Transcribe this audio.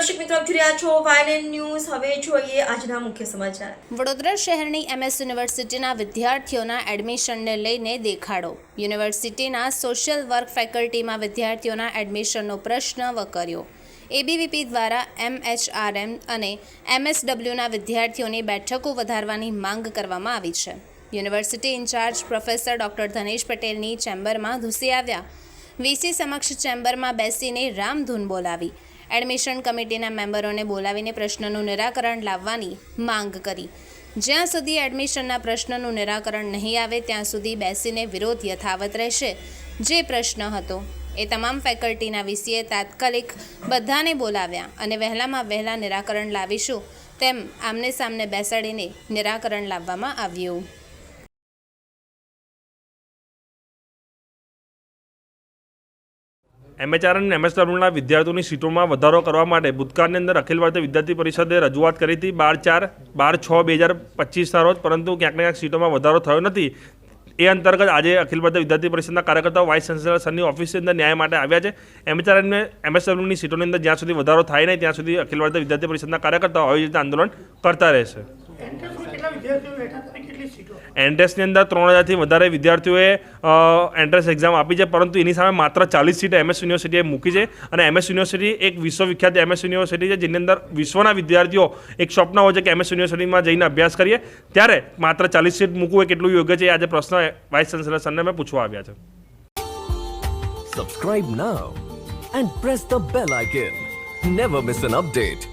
દર્શક મિત્રો આપ જોઈ રહ્યા છો વાયએનએન ન્યૂઝ। હવે જોઈએ આજના મુખ્ય સમાચાર। વડોદરા શહેરની MS યુનિવર્સિટીના વિદ્યાર્થીઓના એડમિશનને લઈને દેખાડો। યુનિવર્સિટીના સોશિયલ વર્ક ફેકલ્ટીમાં વિદ્યાર્થીઓના એડમિશનનો પ્રશ્ન વકર્યો। ABVP દ્વારા MHRM અને MSWના વિદ્યાર્થીઓની બેઠકો વધારવાની માંગ કરવામાં આવી છે। University incharge professor doctor Dhanesh પટેલની ચેમ્બરમાં ઘૂસી આવ્યા। VC સમક્ષ ચેમ્બરમાં બેસીને રામધૂન બોલાવી। એડમિશન કમિટીના મેમ્બરોને બોલાવીને પ્રશ્નનું નિરાકરણ લાવવાની માંગ કરી। જ્યાં સુધી એડમિશનના પ્રશ્નનું નિરાકરણ નહીં આવે ત્યાં સુધી બેસીને વિરોધ યથાવત રહેશે। જે પ્રશ્ન હતો એ તમામ ફેકલ્ટીના VCએ તાત્કાલિક બધાને બોલાવ્યા અને વહેલામાં વહેલા નિરાકરણ લાવીશું તેમ આમને સામને બેસાડીને નિરાકરણ લાવવામાં આવ્યું। MHRM અને MSWના વિદ્યાર્થીઓની સીટોમાં વધારો કરવા માટે ભૂતકાળની અંદર અખિલ ભારતીય વિદ્યાર્થી પરિષદે રજૂઆત કરી હતી 12/6/2025ના રોજ, પરંતુ ક્યાંક ને ક્યાંક સીટોમાં વધારો થયો નથી। એ અંતર્ગત આજે અખિલ ભારતીય વિદ્યાર્થી પરિષદના કાર્યકર્તાઓ વાઇસ ચાન્સેલર સરની ઓફિસની અંદર ન્યાય માટે આવ્યા છે। MHRM અને MSWની સીટોની અંદર જ્યાં સુધી વધારો થાય નહીં ત્યાં સુધી અખિલ ભારતીય વિદ્યાર્થી પરિષદના કાર્યકર્તાઓ આવી રીતે આંદોલન કરતા રહેશે। એન્ટ્રન્સની અંદર 3000થી વધારે વિદ્યાર્થીઓએ એન્ટ્રન્સ એક્ઝામ આપી છે, પરંતુ એની સામે માત્ર 40 સીટ MS યુનિવર્સિટીએ મૂકી છે। અને MS યુનિવર્સિટી એક વિશ્વવિખ્યાત MS યુનિવર્સિટી છે, જેની અંદર વિશ્વના વિદ્યાર્થીઓ એક સ્વપ્ન હોય છે કે MS યુનિવર્સિટીમાં જઈને અભ્યાસ કરીએ, ત્યારે માત્ર 40 સીટ મૂકવું એ કેટલું યોગ્ય છે, આજે પ્રશ્ન વાઇસ ચાન્સેલર સરને મેં પૂછવા આવ્યા છે। Subscribe now and press the bell icon. Never miss an update.